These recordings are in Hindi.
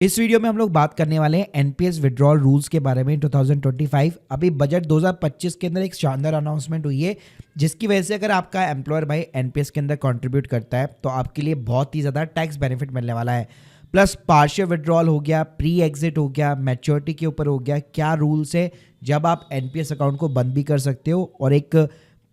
इस वीडियो में हम लोग बात करने वाले हैं एनपीएस विड्रॉल रूल्स के बारे में 2025। अभी बजट 2025 के अंदर एक शानदार अनाउंसमेंट हुई है, जिसकी वजह से अगर आपका एम्प्लॉयर भाई एनपीएस के अंदर कंट्रीब्यूट करता है तो आपके लिए बहुत ही ज़्यादा टैक्स बेनिफिट मिलने वाला है। प्लस पार्शियल विड्रॉल हो गया, प्री एग्जिट हो गया, मैच्योरिटी के ऊपर हो गया, क्या रूल्स है जब आप एनपीएस अकाउंट को बंद भी कर सकते हो और एक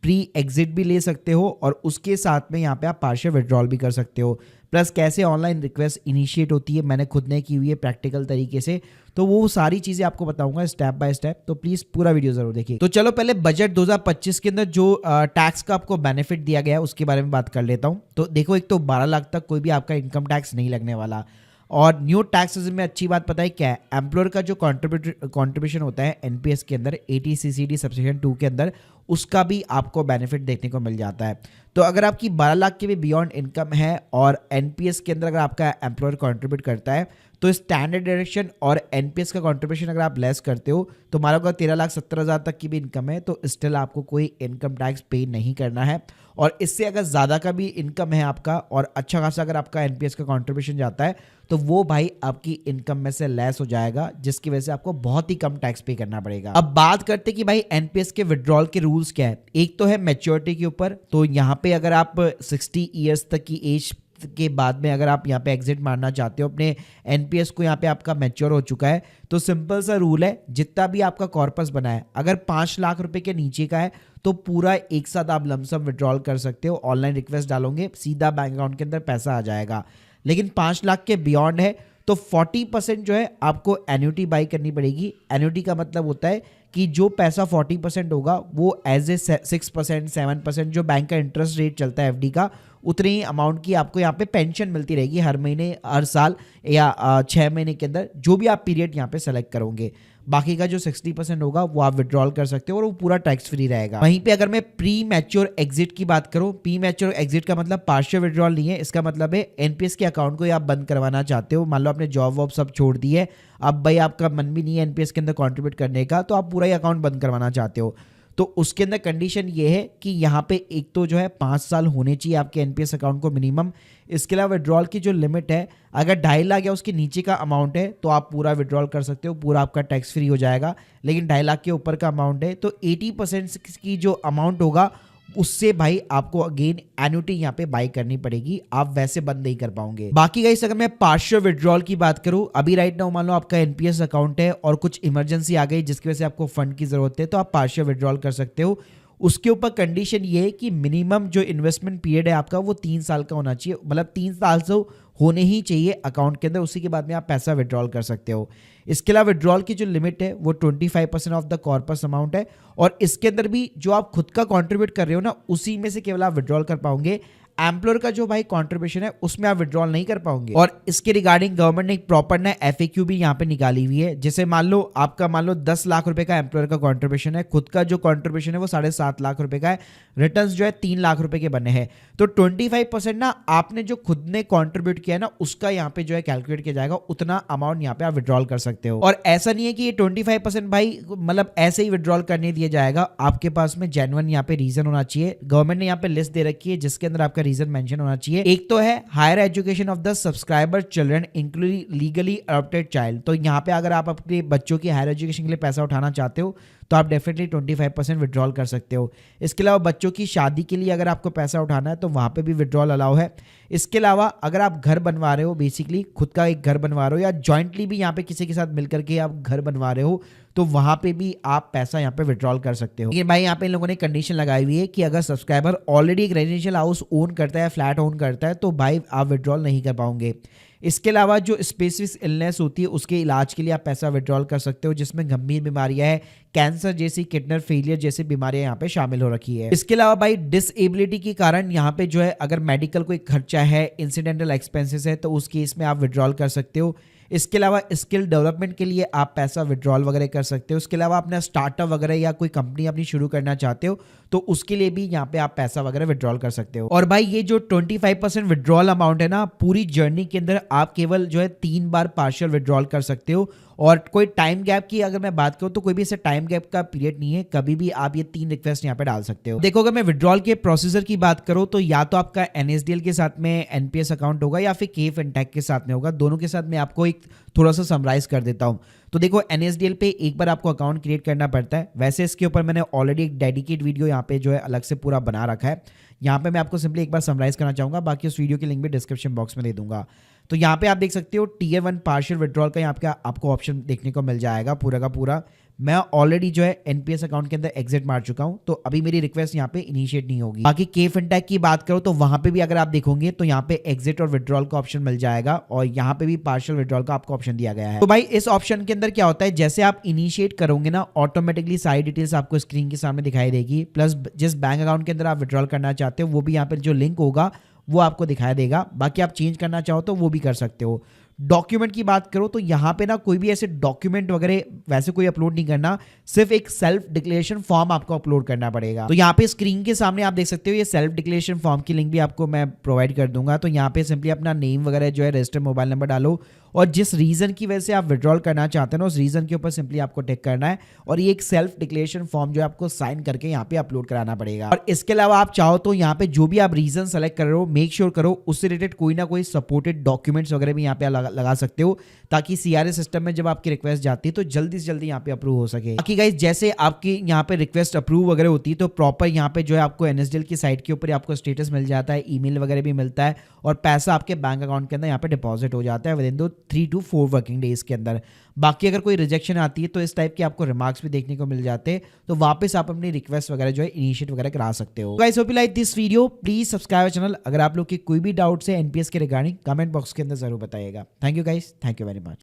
प्री एग्जिट भी ले सकते हो और उसके साथ में यहाँ पे आप पार्शियल विड्रॉल भी कर सकते हो। प्लस कैसे ऑनलाइन रिक्वेस्ट इनिशिएट होती है, मैंने खुद ने की हुई है प्रैक्टिकल तरीके से, तो वो सारी चीज़ें आपको बताऊंगा स्टेप बाय स्टेप, तो प्लीज़ पूरा वीडियो जरूर देखिए। तो चलो पहले बजट 2025 के अंदर जो टैक्स का आपको बेनिफिट दिया गया है उसके बारे में बात कर लेता हूँ। तो देखो, एक तो 12 लाख तक कोई भी आपका इनकम टैक्स नहीं लगने वाला। और न्यू टैक्सेस में अच्छी बात पता है क्या है, एम्प्लॉयर का जो कंट्रीब्यूशन होता है एनपीएस के अंदर 80 सीसीडी सबसेक्शन 2 के अंदर, उसका भी आपको बेनिफिट देखने को मिल जाता है। तो अगर आपकी 12 लाख के भी बियॉन्ड इनकम है और एनपीएस के अंदर अगर आपका एम्प्लॉयर कंट्रीब्यूट करता है तो स्टैंडर्ड डिडक्शन और एनपीएस का कंट्रीब्यूशन अगर आप लेस करते हो तो मान लो अगर 13,70,000 तक की भी इनकम है तो स्टिल आपको कोई इनकम टैक्स पे नहीं करना है। और इससे अगर ज़्यादा का भी इनकम है आपका और अच्छा खासा अगर आपका एनपीएस का कंट्रीब्यूशन जाता है तो वो भाई आपकी इनकम में से लेस हो जाएगा, जिसकी वजह से आपको बहुत ही कम टैक्स पे करना पड़ेगा। अब बात करते कि भाई एनपीएस के विड्रॉल के रूल्स क्या है। एक तो है मैच्योरिटी के ऊपर, तो यहाँ पे अगर आप 60 ईयर्स तक की एज के बाद में अगर आप यहाँ पे एग्जिट मारना चाहते हो अपने एनपीएस को, यहाँ पे आपका मैच्योर हो चुका है, तो सिंपल सा रूल है, जितना भी आपका कॉर्पस बना है अगर 5 लाख रुपए के नीचे का है तो पूरा एक साथ आप लमसम विड्रॉल कर सकते हो। ऑनलाइन रिक्वेस्ट डालोगे, सीधा बैंक अकाउंट के अंदर पैसा आ जाएगा। लेकिन 5 लाख के बियॉन्ड है तो 40% जो है आपको एन्युटी बाई करनी पड़ेगी। एन्युटी का मतलब होता है कि जो पैसा 40% होगा वो एज ए 6% 7% जो बैंक का इंटरेस्ट रेट चलता है एफडी का, उतनी ही अमाउंट की आपको यहाँ पे पेंशन मिलती रहेगी हर महीने, हर साल या 6 महीने के अंदर, जो भी आप पीरियड यहाँ पे सेलेक्ट करोगे। बाकी का जो 60% होगा वो आप विड्रॉल कर सकते हो और वो पूरा टैक्स फ्री रहेगा। वहीं पे अगर मैं प्री मैच्योर एग्जिट की बात करूं, प्री मैच्योर एग्जिट का मतलब पार्शियल विड्रॉल नहीं है, इसका मतलब है एनपीएस के अकाउंट को आप बंद करवाना चाहते हो। मान लो आपने जॉब वॉब सब छोड़ दी है, अब भाई आपका मन भी नहीं है एनपीएस के अंदर कॉन्ट्रीब्यूट करने का, तो आप पूरा ही अकाउंट बंद करवाना चाहते हो। तो उसके अंदर कंडीशन ये है कि यहाँ पे एक तो जो है 5 साल होने चाहिए आपके एनपीएस अकाउंट को मिनिमम। इसके अलावा विड्रॉल की जो लिमिट है अगर 2.5 लाख या उसके नीचे का अमाउंट है तो आप पूरा विड्रॉल कर सकते हो, पूरा आपका टैक्स फ्री हो जाएगा। लेकिन 2.5 लाख के ऊपर का अमाउंट है तो 80% की जो अमाउंट होगा उससे भाई आपको अगेन एन्युटी यहाँ पे बाई करनी पड़ेगी, आप वैसे बंद नहीं कर पाओगे। बाकी गाइस अगर मैं पार्शियल विड्रॉल की बात करूं, अभी राइट नाउ मान लो आपका एनपीएस अकाउंट है और कुछ इमरजेंसी आ गई जिसकी वजह से आपको फंड की जरूरत है तो आप पार्शियल विड्रॉल कर सकते हो। उसके ऊपर कंडीशन ये है कि मिनिमम जो इन्वेस्टमेंट पीरियड है आपका वो 3 साल का होना चाहिए, मतलब 3 साल से होने ही चाहिए अकाउंट के अंदर, उसी के बाद में आप पैसा विड्रॉल कर सकते हो। इसके अलावा विड्रॉल की जो लिमिट है वो 25% ऑफ द कॉर्पस अमाउंट है और इसके अंदर भी जो आप खुद का कंट्रीब्यूट कर रहे हो ना उसी में से केवल आप विड्रॉल कर पाओगे। एम्प्लॉयर का जो भाई कंट्रीब्यूशन है उसमें आप विड्रॉल नहीं कर पाओगे। और इसके रिगार्डिंग गवर्नमेंट ने एक प्रॉपर ना एफएक्यू भी यहाँ पे निकाली हुई है। जैसे मान लो आपका 10 लाख रुपए का एम्प्लॉयर का कंट्रीब्यूशन है, खुद का जो कंट्रीब्यूशन है वो 7.5 लाख रुपए का है, रिटर्न्स जो है 3 लाख रुपए के बने हैं, तो 25% ना आपने जो खुद ने कंट्रीब्यूट किया ना उसका यहाँ पे जो है कैलकुलेट किया जाएगा, उतना अमाउंट यहाँ पे आप विड्रॉल कर सकते हो। और ऐसा नहीं है कि ये 25% भाई मतलब ऐसे ही विड्रॉल करने दिया जाएगा, आपके पास में जेन्युइन यहाँ पे रीजन होना चाहिए। गवर्नमेंट ने यहाँ पे लिस्ट दे रखी है जिसके अंदर आपका रीजन मेंशन होना चाहिए। एक तो है higher education of the subscriber children including legally adopted child, तो यहाँ पे अगर आप अपने बच्चों की हायर एजुकेशन के लिए पैसा उठाना चाहते हो तो आप डेफिनेटली 25% विड्रॉल कर सकते हो। इसके अलावा बच्चों की शादी के लिए अगर आपको पैसा उठाना है तो वहाँ पे भी विड्रॉल अलाउ है। इसके अलावा अगर आप घर बनवा रहे हो, बेसिकली खुद का एक घर बनवा रहे हो या जॉइंटली भी यहाँ पे किसी के साथ मिलकर के आप घर बनवा रहे हो तो वहाँ पे भी आप पैसा यहाँ पे विड्रॉल कर सकते हो। लेकिन भाई यहाँ पे इन लोगों ने कंडीशन लगाई हुई है कि अगर सब्सक्राइबर ऑलरेडी एक रेजिडेंशियल हाउस ओन करता है, फ्लैट ओन करता है, तो भाई आप विड्रॉल नहीं कर पाओगे। इसके अलावा जो स्पेसिफिक इलनेस होती है उसके इलाज के लिए आप पैसा विड्रॉल कर सकते हो, जिसमें गंभीर बीमारियां हैं, कैंसर जैसी, किडनी फेलियर जैसी बीमारियां यहाँ पे शामिल हो रखी है। इसके अलावा भाई डिसेबिलिटी के कारण यहाँ पे जो है अगर मेडिकल कोई खर्चा है, इंसिडेंटल एक्सपेंसेस है, तो उस केस में आप विड्रॉल कर सकते हो। इसके अलावा स्किल डेवलपमेंट के लिए आप पैसा विड्रॉल वगैरह कर सकते हो। इसके अलावा अपना स्टार्टअप वगैरह या कोई कंपनी अपनी शुरू करना चाहते हो तो उसके लिए भी यहाँ पे आप पैसा वगैरह विड्रॉल कर सकते हो। और भाई ये जो 25% विड्रॉल अमाउंट है ना, पूरी जर्नी के अंदर आप केवल जो है 3 बार पार्शियल विड्रॉल कर सकते हो और कोई टाइम गैप की अगर मैं बात करूं तो कोई भी ऐसा टाइम गैप का पीरियड नहीं है, कभी भी आप ये 3 रिक्वेस्ट यहाँ पे डाल सकते हो। देखो अगर मैं विड्रॉल के प्रोसीजर की बात करूं तो या तो आपका एनएसडीएल के साथ में एनपीएस अकाउंट होगा या फिर के फिनटेक के साथ में होगा, दोनों के साथ में आपको एक एक थोड़ा सा समराइज कर देता हूँ। तो देखो NSDL पे एक बार आपको अकाउंट क्रिएट करना पड़ता है। वैसे इसके ऊपर मैंने ऑलरेडी एक डेडिकेट वीडियो यहाँ पे जो है अलग से पूरा बना रखा है। यहाँ पे मैं आपको सिंपली एक बार समराइज करना चाहूँगा, बाकी उस वीडियो की लिंक भी डिस्क्रिप्शन बॉक्स में दे दूंगा। तो यहाँ पे आप देख सकते हो Tier 1 पार्शियल विड्रॉल का यहाँ पे आपको ऑप्शन देखने को मिल जाएगा पूरा का पूरा। मैं ऑलरेडी जो है NPS अकाउंट के अंदर एग्जिट मार चुका हूं, तो अभी मेरी रिक्वेस्ट यहाँ पे इनिशिएट नहीं होगी। बाकी के फिनटेक की बात करो तो वहां पे भी अगर आप देखोगे तो यहाँ पे एग्जिट और विड्रॉल का ऑप्शन मिल जाएगा, और यहाँ पे भी पार्शियल विड्रॉल का आपको ऑप्शन दिया गया है। तो भाई इस ऑप्शन के अंदर क्या होता है, जैसे आप इनिशिएट करोगे ना, ऑटोमेटिकली सारी डिटेल्स आपको स्क्रीन के सामने दिखाई देगी, प्लस जिस बैंक अकाउंट के अंदर आप विड्रॉल करना चाहते हो वो भी यहाँ पे जो लिंक होगा वो आपको दिखाई देगा। बाकी आप चेंज करना चाहो तो वो भी कर सकते हो। डॉक्यूमेंट की बात करो तो यहाँ पे ना कोई भी ऐसे डॉक्यूमेंट वगैरह वैसे कोई अपलोड नहीं करना, सिर्फ एक सेल्फ डिक्लेरेशन फॉर्म आपको अपलोड करना पड़ेगा। तो यहाँ पे स्क्रीन के सामने आप देख सकते हो ये सेल्फ डिक्लेरेशन फॉर्म की लिंक भी आपको मैं प्रोवाइड कर दूंगा। तो यहाँ पे सिंपली अपना नेम वगैरह जो है, रजिस्टर्ड मोबाइल नंबर डालो, और जिस रीजन की वजह से आप विड्रॉल करना चाहते हैं ना उस रीजन के ऊपर सिंपली आपको टिक करना है, और ये एक सेल्फ डिक्लेरेशन फॉर्म जो है आपको साइन करके यहाँ पे अपलोड कराना पड़ेगा। और इसके अलावा आप चाहो तो यहाँ पे जो भी आप रीजन सेलेक्ट कर रहे हो, मेक श्योर करो उससे रिलेटेड कोई ना कोई सपोर्टेड डॉक्यूमेंट्स वगैरह भी यहाँ पे लगा सकते हो, ताकि CRA सिस्टम में जब आपकी रिक्वेस्ट जाती है तो जल्दी से जल्दी यहाँ पे अप्रूव हो सके। बाकी गाइस जैसे आपकी यहाँ पे रिक्वेस्ट अप्रूव वगैरह होती है तो प्रॉपर यहाँ पे जो है आपको NSDL की साइट के ऊपर आपको स्टेटस मिल जाता है, ईमेल वगैरह भी मिलता है, और पैसा आपके बैंक अकाउंट के अंदर यहाँ पे डिपॉजिट हो जाता है with in 3 to 4 working days के अंदर। बाकी अगर कोई रिजेक्शन आती है तो इस टाइप के आपको रिमार्क्स भी देखने को मिल जाते हैं, तो वापस आप अपनी रिक्वेस्ट वगैरह जो है इनिशिएट वगैरह करा सकते हो। Guys hope you like this video, please subscribe channel. अगर आप लोग की कोई भी डाउट्स है NPS के रिगार्डिंग कमेंट बॉक्स के अंदर जरूर बताइएगा। Thank you guys, thank you very much.